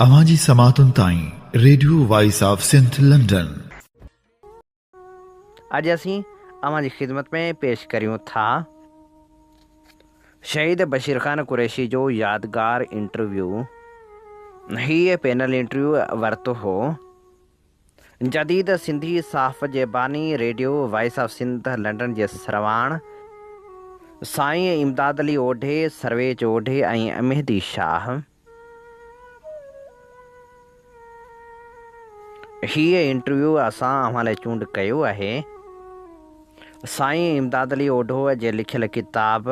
अवांजी समातुन ताईं radio voice of Sindh London. अॼु असीं अवां जी ख़िदमत में पेश करियूं था शहीद बशीर ख़ान कुरैशी जो यादगार इंटरव्यू। हीअ पैनल इंटरव्यू वरितो हो जदीद सिंधी साफ़ जे बानी radio voice of Sindh London जे सरवाण साईं इमदाद अली ओढे, सर्वेज ओढे ऐं मेहदी शाह। हीअ इंटरव्यू असां अव्हां लाइ चूंड कयो आहे साईं इमदाद अली ओढो जे लिखियल किताब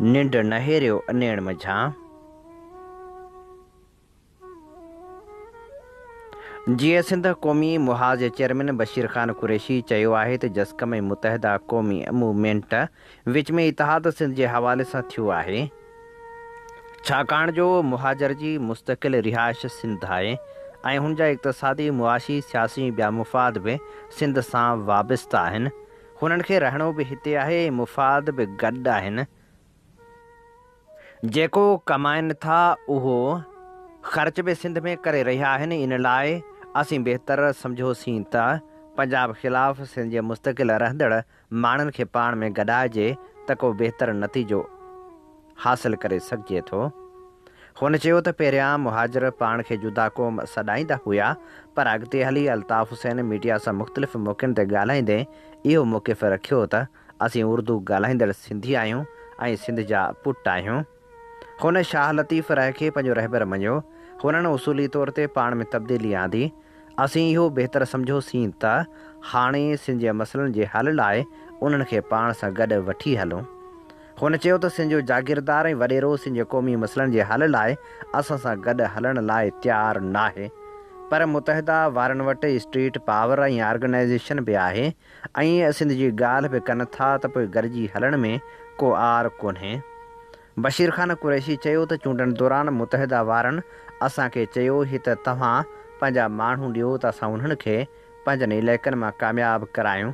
निंड न हेरियो अनेण मझां। जीअं सिंध क़ौमी मुहाज़ जे चेयरमैन बशीर ख़ान कुरैशी चयो आहे त जस्कम ऐं मुतहदा क़ौमी मूवमेंट विच में इतिहाद सिंध जे हवाले सां थियो आहे, छाकाणि जो मुहाजर जी मुस्तक़िल रिहाइश सिंध आहे ऐं हुन जा इक़्तिसादी, मुआशी, सियासी ॿिया मुफ़ाद बि सिंध सां वाबस्ता आहिनि। हुननि खे रहणो बि हिते आहे, मुफ़ाद बि गॾु आहिनि। जेको कमाइनि था उहो ख़र्च बि सिंध में करे रहिया आहिनि। इन लाइ असीं बहितर सम्झोसीं त पंजाब ख़िलाफ़ु सिंध जे मुस्तक़िल रहंदड़ माण्हुनि खे पाण में गॾाइजे त को बहितर नतीजो हासिलु करे सघिजे थो। हुन चयो त पहिरियां मुहाजिर पाण खे जुदा क़ौम सॾाईंदा हुआ, पर अॻिते हली अल्ताफ़ हुसैन मीडिया सां मुख़्तलिफ़ मौक़नि ते ॻाल्हाईंदे इहो मौक़िफ़ रखियो त असीं उर्दू ॻाल्हाईंदड़ सिंधी आहियूं ऐं सिंध जा पुट आहियूं। हुन शाह लतीफ़ राय खे पंहिंजो रहबर मञियो। हुननि उसूली तौर ते पाण में तब्दीली आंदी। असीं इहो बहितर सम्झोसीं त हाणे सिंध जे मसइलनि जे हल लाइ उन्हनि खे पाण सां गॾु वठी हलूं। हुन चयो त सिंध जो जागीरदार ऐं वॾेरो सिंध जे क़ौमी मसइलनि जे हल लाइ असां सां गॾु हलण लाइ तयारु न आहे, पर मुतहदा वारनि वटि स्ट्रीट पावर ऐं ऑर्गेनाइज़ेशन बि आहे ऐं सिंध जी ॻाल्हि बि कनि था त पोइ गॾिजी हलण में को आर कोन्हे। बशीर ख़ान कुरैशी चयो त चूंडनि दौरान मुतहदा वारनि असांखे चयो ही त तव्हां पंहिंजा माण्हू ॾियो त असां उन्हनि खे पंहिंजनि इलाइक़नि मां कामयाबु करायूं,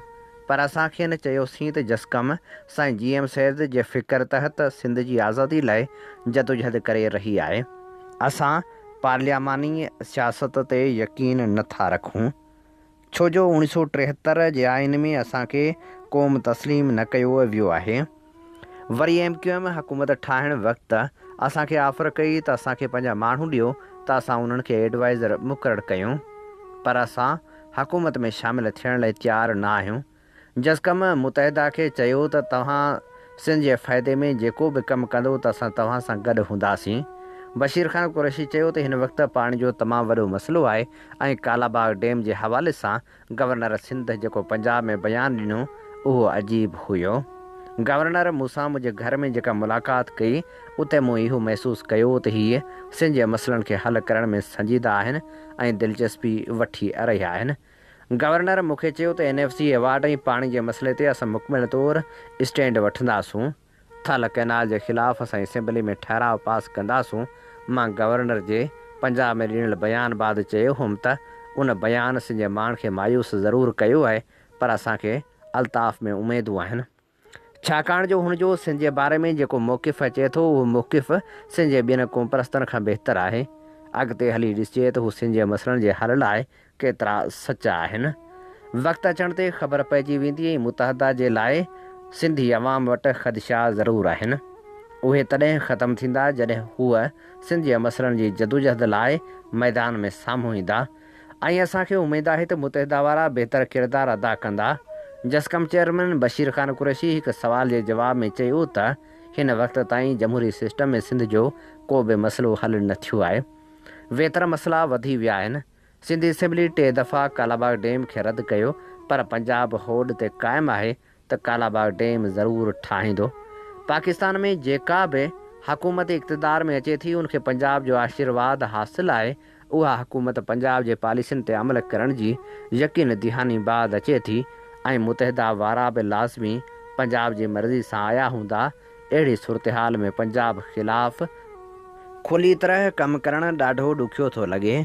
पर असांखे न चयोसीं त जस्कम साईं GM सैद जे फ़िक्र तहत सिंध जी आज़ादी लाइ जदोजहद करे रही आहे। असां पार्लियामानी सियासत ते यकीन नथा रखूं, छो जो 1973 जे आइन में असांखे क़ौम तस्लीम न कयो वियो आहे। वरी MQM हुकूमत ठाहिण वक़्तु असांखे ऑफर कई त असांखे पंहिंजा माण्हू ॾियो त असां उन्हनि खे एडवाइज़र मुक़ररु कयूं, पर असां हुकूमत में शामिलु थियण लाइ तयारु न आहियूं। जस्कम मुतहदा खे चयो त तव्हां सिंध जे फ़ाइदे में जेको बि कमु कंदो त असां तव्हां सां गॾु हूंदासीं। बशीर ख़ान कुरैशी चयो त हिन वक़्तु पाणी जो तमामु वॾो मसइलो आहे ऐं कालाबाग डैम जे हवाले सां गवर्नर सिंध जेको पंजाब में बयानु ॾिनो उहो अजीब हुयो। गवर्नर मूंसां मुंहिंजे घर में जेका मुलाक़ात कई उते मूं इहो महसूसु कयो त हीअ सिंध जे मसइलनि खे हल करण में संजीदा आहिनि ऐं दिलचस्पी वठी रहिया आहिनि। गवर्नर मूंखे चयो त NFC अवार्ड ऐं पाणी जे मसइले ते असां मुकमिल तौरु स्टैंड वठंदासूं। थल कैनाल जे ख़िलाफ़ु असां असेंबली में ठहराव पास कंदासूं। मां गवर्नर जे पंजाब में ॾिनल बयान बाद चयो हुउमि त उन बयान सिंध जे माण्हुनि खे मायूस ज़रूरु कयो आहे, पर असांखे अल्ताफ़ में उमेदूं आहिनि, छाकाणि जो हुनजो सिंध जे बारे में जेको मौक़िफ़ अचे थो उहो मौक़िफ़ सिंध जे ॿियनि क़ौम परस्तनि खां बहितर आहे। अॻिते हली ॾिसिजे त हू सिंध जे मसइलनि जे हल लाइ केतिरा सचा आहिनि। वक़्तु अचण ते ख़बर पइजी वेंदी ऐं मुतहदा जे लाइ सिंधी अवाम वटि ख़दशा ज़रूरु आहिनि। उहे तॾहिं ख़तमु थींदा जॾहिं हूअ सिंध जे मसइलनि जी जदोजहद लाइ मैदान में साम्हूं ईंदा ऐं असांखे उमेदु आहे त मुतहदा वारा बहितर किरदारु अदा कंदा। जस्कम चेयरमैन बशीर ख़ान कुरैशी हिकु सवाल जे जवाब में चयो त हिन वक़्त ताईं जमहूरी सिस्टम में सिंध जो को बि मसइलो हल न थियो आहे। वेतर मसइला वधी विया आहिनि। सिंधी असेंबली 3 दफ़ा कालाबाग डैम खे रद्द कयो, पर पंजाब होड ते क़ाइमु आहे त कालाबाग डैम ज़रूरु ठाहींदो। पाकिस्तान में जेका बि हुकूमत इक़्तिदार में अचे थी उनखे पंजाब जो आशीर्वाद हासिलु आहे। उहा हुकूमत पंजाब जे पॉलिसियुनि ते अमल करण जी यकीन दहानी बाद अचे थी ऐं मुतहदा वारा बि लाज़मी पंजाब जी मर्ज़ी सां आया हूंदा। अहिड़ी सूरतहाल में पंजाब ख़िलाफ़ु खुली तरह कमु करणु ॾाढो ॾुखियो थो लॻे।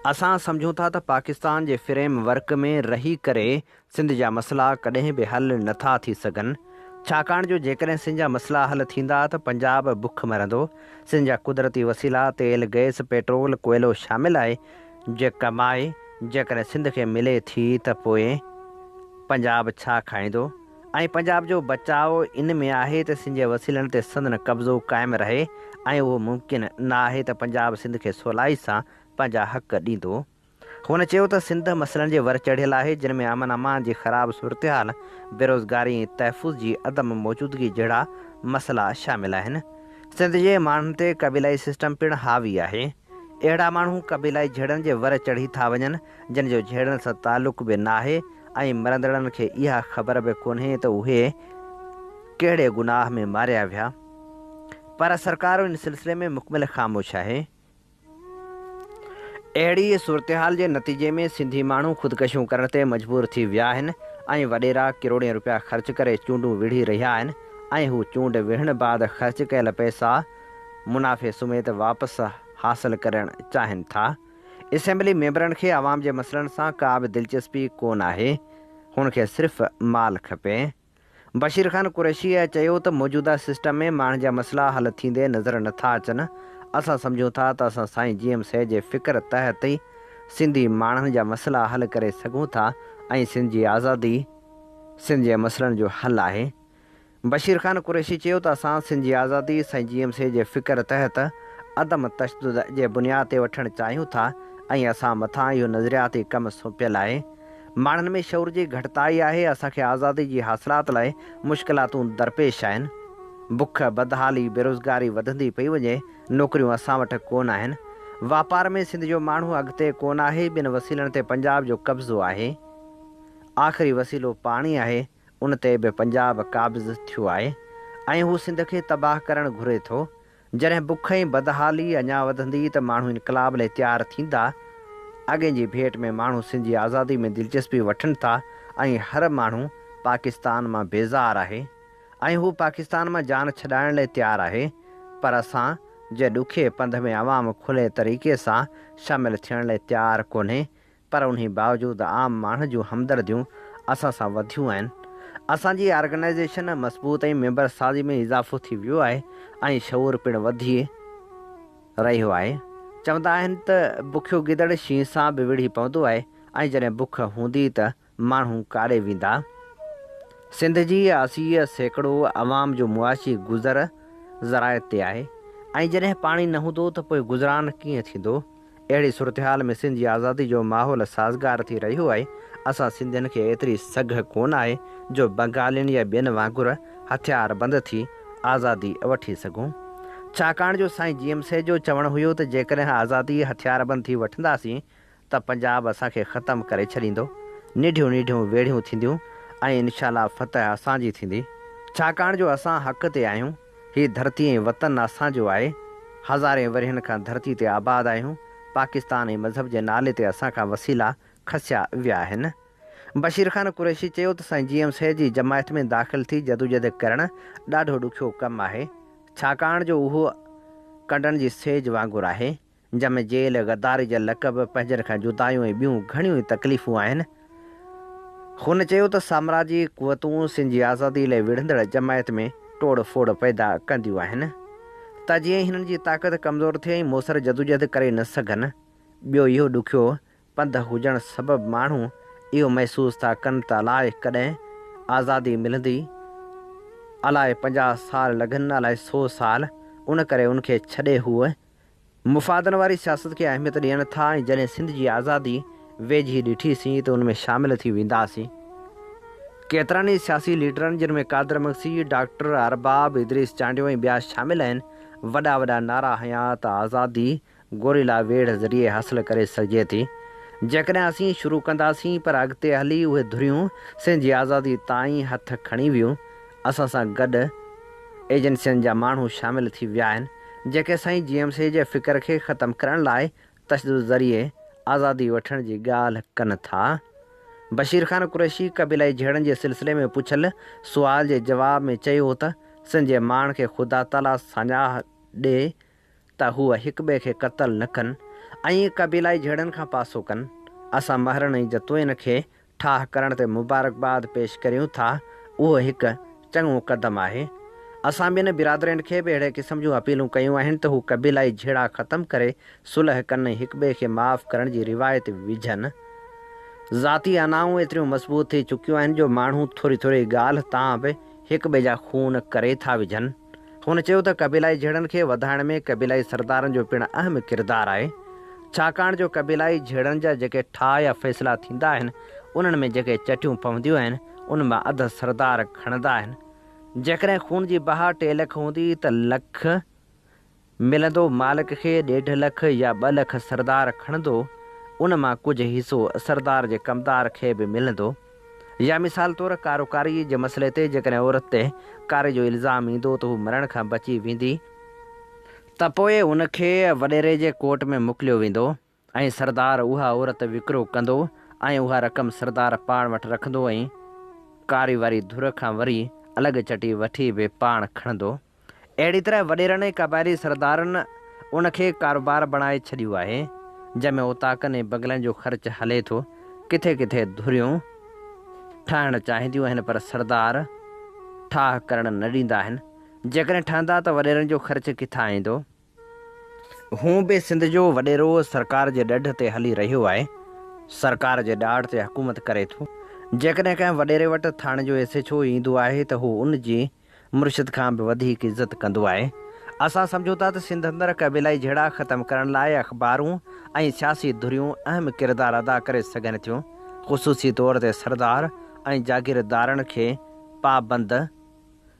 असां सम्झूं था त पाकिस्तान जे फ्रेम वर्क में रही करे सिंध जा मसइला कॾहिं बि हल नथा थी सघनि, छाकाणि जो जेकॾहिं सिंध जा मसइला हल थींदा त पंजाब बुख मरंदो। सिंध जा कुदरती वसीला तेल गैस पेट्रोल कोयलो शामिलु आहे जे कमाए जेकॾहिं सिंध खे मिले थी त पोइ पंजाब छा खाईंदो। ऐं पंजाब जो बचाव इन में आहे त सिंध जे वसीलनि ते संदन कब्ज़ो क़ाइमु रहे ऐं उहो मुमकिन न आहे त पंजाब सिंध खे सवलाई सां पंहिंजा हक़ ॾींदो। हुन चयो त सिंध मसइलनि जे वर चढ़ियल आहे जिन में अमन अमान जी ख़राबु सूरतहाल बेरोज़गारी ऐं तहफ़ुज़ जी अदम मौजूदगी जहिड़ा मसइला शामिलु आहिनि। सिंध जे माण्हुनि ते क़बीलाई सिस्टम पिणु हावी आहे। अहिड़ा माण्हू क़बीलाई जहिड़नि जे वर चढ़ी था वञनि जिन जो जहिड़नि सां तालुक़ बि न आहे ऐं मरंदड़नि खे इहा ख़बर बि कोन्हे त उहे कहिड़े गुनाह में मारिया विया, पर सरकार इन सिलसिले में मुकमिल ख़ामोश आहे। अहिड़ी सूरतहाल जे नतीजे में सिंधी माण्हू ख़ुदकशियूं करण ते मजबूर थी विया आहिनि ऐं वॾेरा किरोड़े रुपया ख़र्च करे चूंडूं विढ़ी रहिया आहिनि ऐं हू चूंड विढ़ण बाद ख़र्च कयल पैसा मुनाफ़े समेत वापसि हासिलु करणु चाहिनि था। असेंबली मेंबरनि खे आवाम जे मसइलनि सां का बि दिलचस्पी कोन आहे, हुनखे सिर्फ़ु माल खपे। बशीर ख़ान कुरैशीअ चयो त मौजूदा सिस्टम में माण्हुनि जा मसइला हल थींदे नज़र नथा अचनि। असां सम्झूं था त असां साईं GM साहिब जे फ़िक्र तहत ई सिंधी माण्हुनि जा मसइला हल करे सघूं था ऐं सिंध जी आज़ादी सिंध जे मसइलनि जो हल आहे। बशीर ख़ान कुरैशी चयो त असां सिंध जी आज़ादी साईं GM साहिब जे फ़िक्र तहत अदम तशदुद जे बुनियाद ते वठणु चाहियूं था ऐं असां मथां इहो नज़रियाती कमु सौंपियल आहे। माण्हुनि में शौर जी घटिताई आहे। असांखे आज़ादी जी हासिलात लाइ मुश्किलातूं दरपेश आहिनि। बुख बदहाली बेरोज़गारी वधंदी पई वञे, नौकरियूं असां वटि कोन आहिनि। वापार में सिंध जो माण्हू अॻिते कोन आहे। ॿिनि वसीलनि ते पंजाब जो कब्ज़ो आहे। आख़िरी वसीलो पाणी आहे, उन ते बि पंजाब क़ाबिज़ थियो आहे ऐं हू सिंध खे तबाह करणु घुरे थो। जॾहिं बुख ऐं बदहाली अञा वधंदी त माण्हू इनक़लाब लाइ तयारु थींदा। अॻे जी भेट में माण्हू सिंध जी आज़ादी में दिलचस्पी वठनि था ऐं हर माण्हू पाकिस्तान मां बेज़ार आहे ऐं हू पाकिस्तान मां जान छॾाइण लाइ तयारु आहे। पर असां जे ॾुखे पंध में अवाम खुले तरीक़े सां शामिलु थियण लाइ तयारु कोन्हे, पर उन बावजूदि आम माण्हू जूं हमदर्दियूं असां सां वधियूं आहिनि। असांजी ऑर्गेनाइज़ेशन मज़बूत ऐं मेंबर साज़ी में इज़ाफ़ो थी वियो आहे ऐं शऊर पिणु वधी रहियो आहे। चवंदा आहिनि त बुखियो गिदड़ शींहं सां बि विढ़ी पवंदो आहे ऐं जॾहिं बुख हूंदी त माण्हू काॾे वेंदा। सिंध जी 80% अवाम जो मुआशी गुज़र ज़रायत ते आहे ऐं जॾहिं पाणी न हूंदो त पोइ गुज़रान कीअं थींदो। अहिड़ी सूरतहाल में सिंध जी आज़ादी जो माहौल साज़गार थी रहियो आहे। असां सिंधियुनि खे एतिरी सघ कोन आहे जो बंगालियुनि या ॿियनि वांगुरु हथियार बंदि थी आज़ादी वठी सघूं। छाकाणि जो साईं GM साहिब जो चवणु हुयो त जेकॾहिं आज़ादी हथियार बंदि थी वठंदासीं त पंजाब असांखे ख़तमु करे छॾींदो। निढियूं निढियूं वेढ़ियूं थींदियूं ऐं इनशाला फ़तह असांजी थींदी। छाकाणि जो असां हक़ ते आहियूं। हीअ धरती ऐं वतन असांजो आहे। हज़ारे वरियनि खां धरती ते आबाद आहियूं। पाकिस्तान ऐं मज़हब जे नाले ते असांखां वसीला खसिया विया आहिनि। बशीर ख़ान कुरैशी चयो त साईं GM साहिब जी जमायत में दाख़िल थी जदोजहद करणु ॾाढो ॾुखियो कमु आहे, छाकाणि जो उहो कंडनि जी सेज वांगुरु आहे जंहिंमें जेल गद्दारी जा लक़ब पंहिंजनि खां जुदायूं ऐं ॿियूं घणियूं ई तकलीफ़ूं आहिनि। हुन चयो त साम्राजी क़ुवतूं सिंध जी आज़ादी लाइ विढ़ंदड़ जमायत में तोड़ फोड़ पैदा कंदियूं आहिनि त जीअं हिननि जी ताक़त कमज़ोर थिए ऐं मुसर जदोजहद करे न सघनि। ॿियो इहो ॾुखियो पंध हुजणु सबबु माण्हू इहो महसूसु था कनि त अलाए कॾहिं आज़ादी मिलंदी। अलाए 50 साल लॻनि, अलाए 100 साल। उन करे उनखे छॾे हूअ मुफ़ादनि वारी सियासत खे अहमियत ॾियनि था ऐं जॾहिं सिंध जी आज़ादी वेझी ॾिठीसीं त उन में शामिलु थी वेंदासीं। केतिरनि ई सियासी लीडरनि जिन में कादर मक्सी, डॉक्टर अरबाब इदरीस चांडियो ऐं ॿिया शामिलु आहिनि वॾा वॾा नारा हयां त आज़ादी गोरिला वेड़ ज़रिए हासिलु करे सघिजे थी। जेकॾहिं असीं शुरू कंदासीं पर अॻिते हली उहे धुरियूं सिंध जी आज़ादी ताईं हथ खणी वियूं। असां सां गॾु एजेंसियुनि जा माण्हू शामिलु थी विया आहिनि जेके साईं GM साहिब जे फ़िक्र खे ख़तमु करण लाइ तशदुद ज़रिए आज़ादी वठण जी ॻाल्हि कनि था। बशीर ख़ान कुरैशी क़बीलाई जहिड़नि जे सिलसिले में पुछल सुवाल जे जवाब में चयो त सिंध जे माण्हुनि खे ख़ुदा ताला साञाह ॾे त हूअ हिक ॿिए खे क़तल न कनि ऐं क़बीलाई जहिड़नि खां पासो कनि। असां महरनि ऐं जतोइन खे ठाह करण ते मुबारकबाद पेश करियूं था। उहो हिकु चङो क़दम आहे। असां ॿियनि बिरादरियुनि खे बि अहिड़े क़िस्म जूं अपीलूं कयूं आहिनि त हू क़बीलाई झेड़ा ख़तमु करे सुलह कनि, हिक ॿिए खे माफ़ करण जी रिवायत विझनि। ज़ाती अनाऊं एतिरियूं मज़बूत थी चुकियूं आहिनि जो माण्हू थोरी थोरी ॻाल्हि तां बि हिक ॿिए जा खून करे था विझनि। हुन चयो त क़बीलाई झेड़नि खे वधाइण में क़बीलाई सरदारनि जो पिणु अहम किरदारु आहे, छाकाणि जो क़बीलाई झेड़नि जा जेके ठाह या फ़ैसिला थींदा आहिनि उन्हनि में जेके चटियूं पवंदियूं आहिनि उन मां अधु सरदार खणंदा आहिनि। जेकॾहिं खून जी बहा 3 लख हूंदी त लख मिलंदो मालिक खे, 1.5 लख या 2 लख सरदार खणंदो, उन मां कुझु हिसो सरदार जे कमदार खे बि मिलंदो। या मिसाल तौरु कारोकारी जे मसइले ते जेकॾहिं औरत ते कारी जो इल्ज़ाम ईंदो त हू मरण खां बची वेंदी त पोइ उनखे वॾेरे जे कोर्ट में मोकिलियो वेंदो ऐं सरदार उहा औरत विकिरो कंदो ऐं उहा रक़म सरदार पाण वटि रखंदो ऐं कारी वारी धुर खां वरी अलॻि चटी वठी बि पाण खणंदो। अहिड़ी तरह वॾेरनि क़बाइली सरदारनि उनखे कारोबार बणाए छॾियो आहे, जंहिंमें ओताकनि ऐं बंगलनि जो ख़र्च हले थो। किथे किथे धुरियूं ठाहिणु चाहींदियूं आहिनि पर सरदार ठाह करणु न ॾींदा आहिनि। जेकॾहिं ठहंदा त वॾेरनि जो ख़र्च किथां ईंदो। हू बि सिंध जो वॾेरो सरकार जे ॾढ ते हली रहियो आहे, सरकार जे ॾाड़ ते हुकूमत करे थो। जेकॾहिं कंहिं वॾेरे वटि थाणे जो एसएचओ ईंदो आहे त हू उन जी मुर्शिद खां बि वधीक इज़त कंदो आहे। असां सम्झूं था त सिंध अंदरि क़बीलाई झेड़ा ख़तमु करण लाइ अख़बारूं ऐं सियासी धुरियूं अहम किरदारु अदा करे सघनि थियूं। ख़ुसूसी तौर ते सरदार ऐं जागीरदारनि खे पाबंद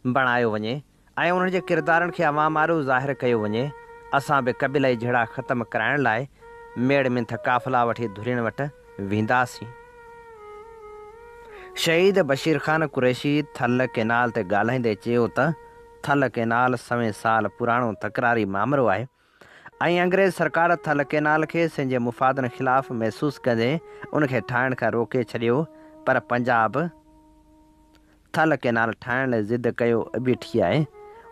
बणायो वञे ऐं उन्हनि जे किरदारनि खे अवाम आरो ज़ाहिर कयो वञे। असां बि क़बीलाई झेड़ा ख़तमु कराइण लाइ मेड़ मिंथ काफ़िला वठी धुरियुनि वटि वेंदासीं। शहीद बशीर ख़ान कुरैशी थल केनाल ते ॻाल्हाईंदे चयो त थल केनाल 100 साल पुराणो तकरारी मामिलो आहे ऐं अंग्रेज़ सरकार थल केनाल खे सिंध जे मुफ़ादनि ख़िलाफ़ु महसूसु कंदे उनखे ठाहिण खां रोके छॾियो, पर पंजाब थल केनाल ठाहिण लाइ ज़िद कयो बीठी आहे।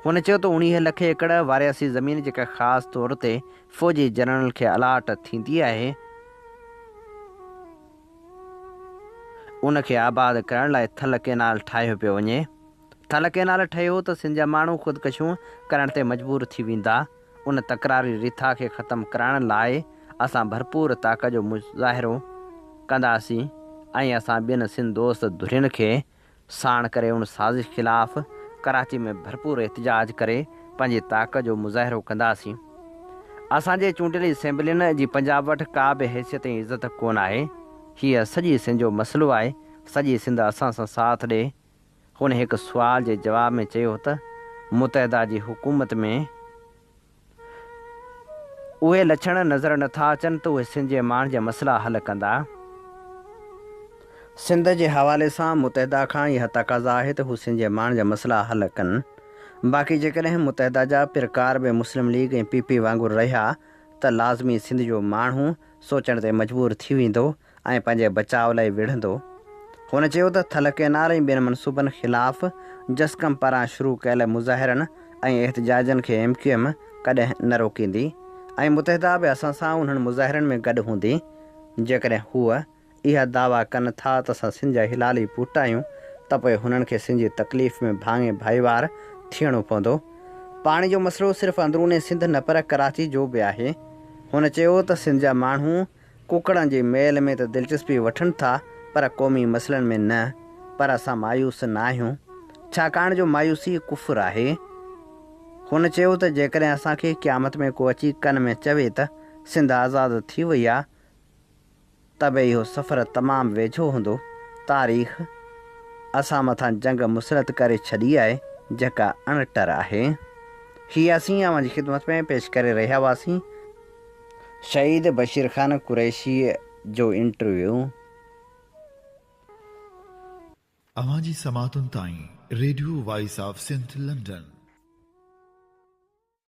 हुन चयो त 19 लख एकड़ वारियासी ज़मीन जेका ख़ासि तौर ते फ़ौजी जनरल खे अलाट थींदी आहे उनखे आबाद करण लाइ थल केनाल ठाहियो पियो वञे। थल केनाल ठहियो त सिंध जा माण्हू ख़ुदकशियूं करण ते मजबूर थी वेंदा। उन तकरारी रिथा खे ख़तमु कराइण लाइ असां भरपूर ताक़त जो मुज़ाहिरो कंदासीं ऐं असां ॿियनि सिंध दोस्त धुरियुनि खे साण करे उन साज़िश ख़िलाफ़ु कराची में भरपूर एहतिजाज करे पंहिंजी ताक़त जो मुज़ाहिरो कंदासीं। असांजे चूंडियल असेंबलियुनि जी पंजाब वटि का बि हैसियत ऐं इज़त कोन आहे। हीअ सॼी सिंध जो मसइलो आहे। सॼी सिंध असां सां साथ ॾे। हुन हिकु सुवाल जे जवाब में चयो त मुतहदा जी हुकूमत में उहे लक्षण नज़र नथा अचनि त उहे सिंध जे माण्हुनि जा मसइला हल कंदा। सिंध जे हवाले सां मुतहदा खां इहा तक़ाज़ा आहे त हू सिंध जे माण्हुनि जा मसइला हल कनि। बाक़ी जेकॾहिं मुतहदा जा पिरकार बि मुस्लिम लीग ऐं PP वांगुरु रहिया त लाज़मी सिंध जो माण्हू सोचण ते मजबूर थी वेंदो ऐं पंहिंजे बचाव लाइ विढ़ंदो। हुन चयो त थल केनाल ऐं ॿियनि मनसूबनि ख़िलाफ़ु जस्कम पारां शुरू कयल मुज़ाहिरनि ऐं एहतिजाजनि खे MQM कॾहिं न रोकींदी ऐं मुतहदा बि असां सां उन्हनि मुज़ाहिरनि में गॾु हूंदी। जेकॾहिं हूअ इहा दावा कनि था त असां सिंध जा हिलाली पुट आहियूं त पोइ हुननि खे सिंध जी तकलीफ़ में भाङे भाईवार थियणो पवंदो। पाणी जो मसइलो सिर्फ़ु अंदरूनी सिंध न पर कराची जो बि आहे। हुन चयो त सिंध जा माण्हू कुकड़नि जी मेल में त दिलचस्पी वठनि था पर क़ौमी मसइलनि में न। पर असां मायूस न आहियूं, छाकाणि जो मायूसी कुफ़ुर आहे। हुन चयो त जेकॾहिं असांखे क़यामत में को अची कन में चवे त सिंध आज़ादु थी वई आहे त बि इहो सफ़र तमामु वेझो हूंदो। तारीख़ असां मथां जंग मुसरत करे छॾी आहे जेका अणटर आहे। हीअ असीं अव्हांजी ख़िदमत में पेश करे रहिया हुआसीं शहीद बशीर ख़ान कुरैशी जो इंटरव्यू। अवां जी समातुनि ताईं radio voice of Sindh London